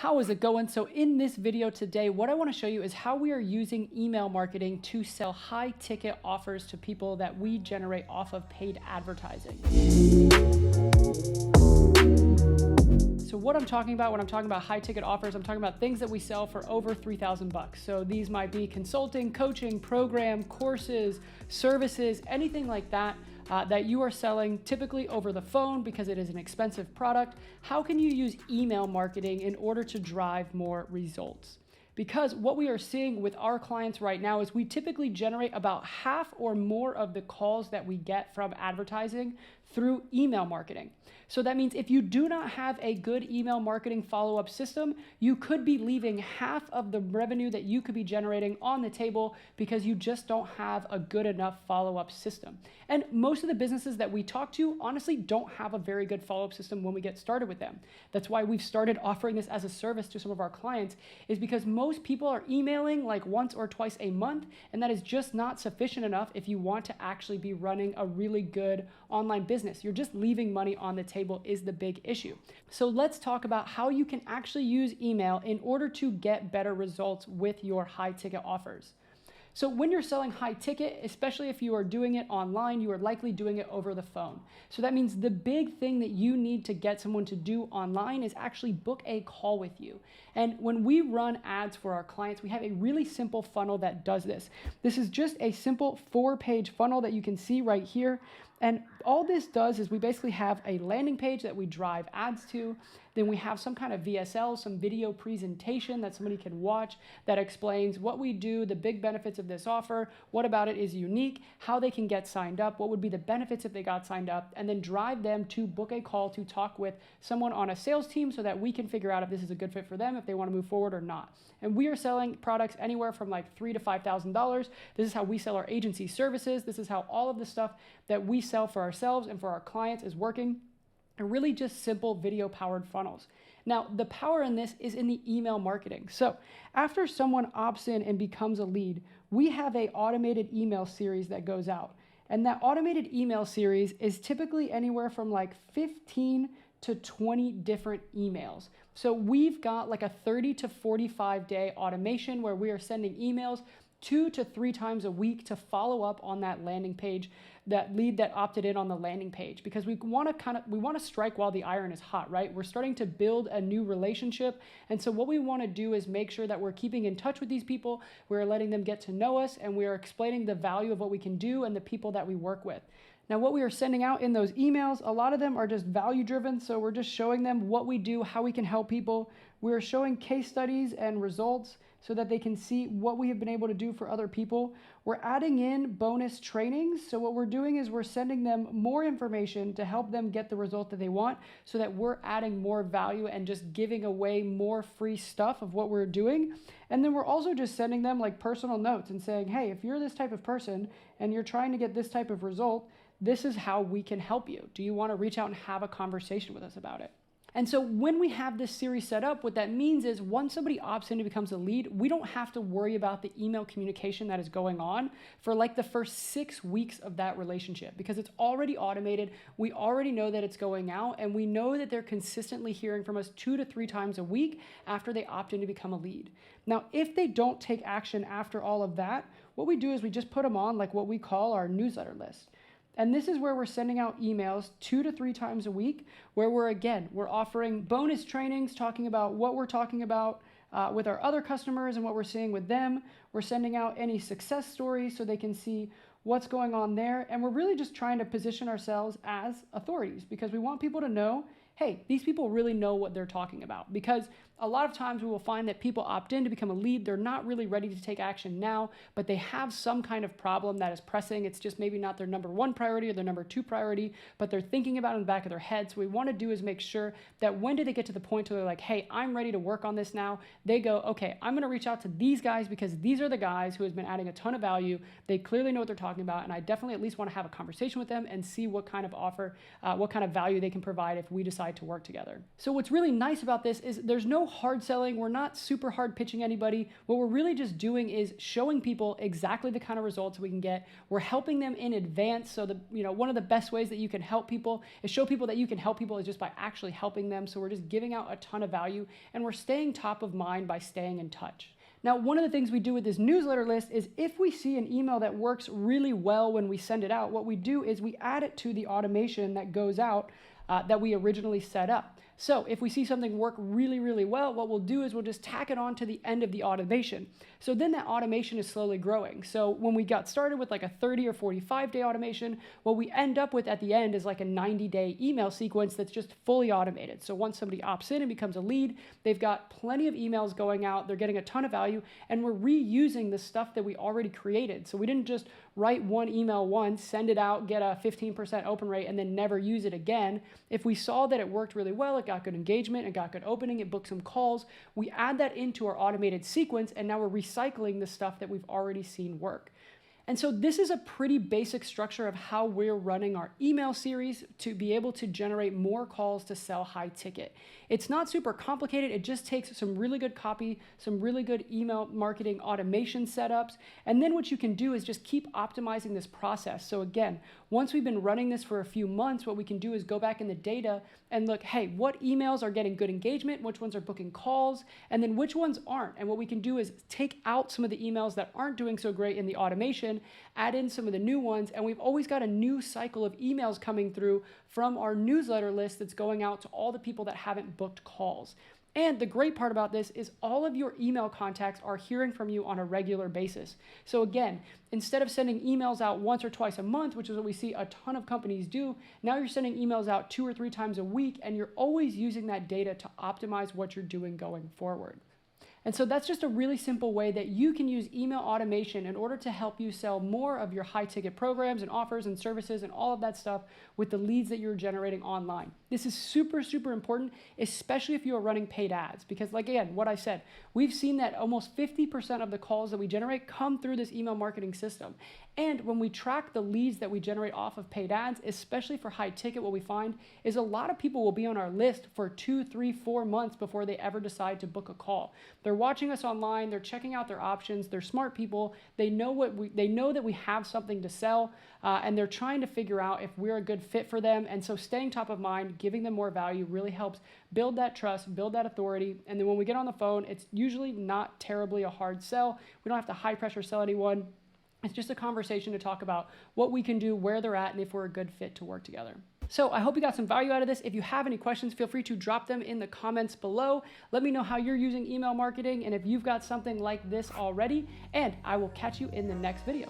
How is it going? So in this video today, what I want to show you is how we are using email marketing to sell high ticket offers to people that we generate off of paid advertising. So what I'm talking about when I'm talking about high ticket offers, I'm talking about things that we sell for over 3,000 bucks. So these might be consulting, coaching, program, courses, services, anything like that. That you are selling typically over the phone because it is an expensive product. How can you use email marketing in order to drive more results? Because what we are seeing with our clients right now is we typically generate about half or more of the calls that we get from advertising through email marketing. So that means if you do not have a good email marketing follow-up system, you could be leaving half of the revenue that you could be generating on the table because you just don't have a good enough follow-up system. And most of the businesses that we talk to honestly don't have a very good follow-up system when we get started with them. That's why we've started offering this as a service to some of our clients, is because most people are emailing like once or twice a month, and that is just not sufficient enough if you want to actually be running a really good online business. You're just leaving money on the table is the big issue. So let's talk about how you can actually use email in order to get better results with your high ticket offers. So when you're selling high ticket, especially if you are doing it online, you are likely doing it over the phone. So that means the big thing that you need to get someone to do online is actually book a call with you. And when we run ads for our clients, we have a really simple funnel that does this. This is just a simple 4-page funnel that you can see right here. And all this does is we basically have a landing page that we drive ads to. Then we have some kind of VSL, some video presentation that somebody can watch that explains what we do, the big benefits of this offer, what about it is unique, how they can get signed up, what would be the benefits if they got signed up, and then drive them to book a call to talk with someone on a sales team so that we can figure out if this is a good fit for them, if they want to move forward or not. And we are selling products anywhere from like $3,000 to $5,000. This is how we sell our agency services. This is how all of the stuff that we sell for ourselves and for our clients is working. And really just simple video powered funnels. Now, the power in this is in the email marketing. So after someone opts in and becomes a lead, we have an automated email series that goes out. And that automated email series is typically anywhere from like 15 to 20 different emails. So we've got like a 30 to 45 day automation where we are sending emails 2 to 3 times a week to follow up on that landing page, that lead that opted in on the landing page, because we want to strike while the iron is hot, right? We're starting to build a new relationship. And so what we want to do is make sure that we're keeping in touch with these people. We're letting them get to know us, and we are explaining the value of what we can do and the people that we work with. Now, what we are sending out in those emails, a lot of them are just value driven. So we're just showing them what we do, how we can help people. We're showing case studies and results so that they can see what we have been able to do for other people. We're adding in bonus trainings. So what we're doing is we're sending them more information to help them get the result that they want, so that we're adding more value and just giving away more free stuff of what we're doing. And then we're also just sending them like personal notes and saying, hey, if you're this type of person and you're trying to get this type of result, this is how we can help you. Do you want to reach out and have a conversation with us about it? And so when we have this series set up, what that means is once somebody opts in and becomes a lead, we don't have to worry about the email communication that is going on for like the first 6 weeks of that relationship, because it's already automated. We already know that it's going out, and we know that they're consistently hearing from us 2 to 3 times a week after they opt in to become a lead. Now, if they don't take action after all of that, what we do is we just put them on like what we call our newsletter list. And this is where we're sending out emails 2 to 3 times a week, where we're offering bonus trainings, talking about what we're talking about with our other customers and what we're seeing with them. We're sending out any success stories so they can see what's going on there. And we're really just trying to position ourselves as authorities, because we want people to know, hey, these people really know what they're talking about. Because a lot of times we will find that people opt in to become a lead. They're not really ready to take action now, but they have some kind of problem that is pressing. It's just maybe not their number 1 priority or their number 2 priority, but they're thinking about it in the back of their head. So what we want to do is make sure that when do they get to the point where they're like, hey, I'm ready to work on this now, they go, okay, I'm going to reach out to these guys because these are the guys who has been adding a ton of value. They clearly know what they're talking about, and I definitely at least want to have a conversation with them and see what kind of offer, what kind of value they can provide if we decide decide to work together. So what's really nice about this is there's no hard selling. We're not super hard pitching anybody. What we're really just doing is showing people exactly the kind of results we can get. We're helping them in advance. So one of the best ways that you can help people is show people that you can help people is just by actually helping them. So we're just giving out a ton of value, and we're staying top of mind by staying in touch. Now, one of the things we do with this newsletter list is if we see an email that works really well when we send it out, what we do is we add it to the automation that goes out that we originally set up. So if we see something work really, really well, what we'll do is we'll just tack it on to the end of the automation. So then that automation is slowly growing. So when we got started with like a 30 or 45 day automation, what we end up with at the end is like a 90-day email sequence that's just fully automated. So once somebody opts in and becomes a lead, they've got plenty of emails going out, they're getting a ton of value, and we're reusing the stuff that we already created. So we didn't just write one email once, send it out, get a 15% open rate, and then never use it again. If we saw that it worked really well, it got good engagement, it got good opening, it booked some calls, we add that into our automated sequence, and now we're recycling the stuff that we've already seen work. And so this is a pretty basic structure of how we're running our email series to be able to generate more calls to sell high ticket. It's not super complicated. It just takes some really good copy, some really good email marketing automation setups. And then what you can do is just keep optimizing this process. So again, once we've been running this for a few months, what we can do is go back in the data and look, hey, what emails are getting good engagement? Which ones are booking calls? And then which ones aren't? And what we can do is take out some of the emails that aren't doing so great in the automation, add in some of the new ones, and we've always got a new cycle of emails coming through from our newsletter list that's going out to all the people that haven't booked calls. And the great part about this is all of your email contacts are hearing from you on a regular basis. So again, instead of sending emails out once or twice a month, which is what we see a ton of companies do, now you're sending emails out 2 or 3 times a week, and you're always using that data to optimize what you're doing going forward. And so that's just a really simple way that you can use email automation in order to help you sell more of your high ticket programs and offers and services and all of that stuff with the leads that you're generating online. This is super, super important, especially if you are running paid ads, because like, again, what I said, we've seen that almost 50% of the calls that we generate come through this email marketing system. And when we track the leads that we generate off of paid ads, especially for high ticket, what we find is a lot of people will be on our list for 2, 3, 4 months before they ever decide to book a call. They're watching us online, they're checking out their options, they're smart people, they know that we have something to sell, and they're trying to figure out if we're a good fit for them. And so staying top of mind, giving them more value really helps build that trust, build that authority. And then when we get on the phone, it's usually not terribly a hard sell. We don't have to high pressure sell anyone. It's just a conversation to talk about what we can do, where they're at, and if we're a good fit to work together. So I hope you got some value out of this. If you have any questions, feel free to drop them in the comments below. Let me know how you're using email marketing and if you've got something like this already, and I will catch you in the next video.